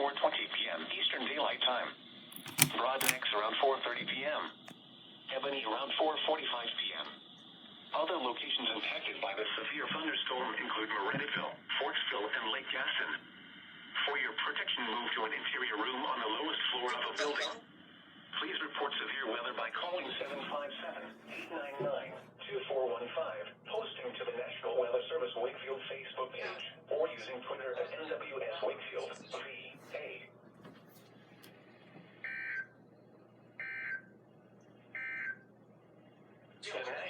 4:20 p.m. Eastern Daylight Time. Broadneck's around 4:30 p.m. Ebony around 4:45 p.m. Other locations impacted by the severe thunderstorm include Meredithville, Forksville, and Lake Gaston. For your protection, move to an interior room on the lowest floor of a building. Please report severe weather by calling 757-899-2415, posting to the National Weather Service Wakefield Facebook page, or using Twitter at NWS Wakefield, VA. The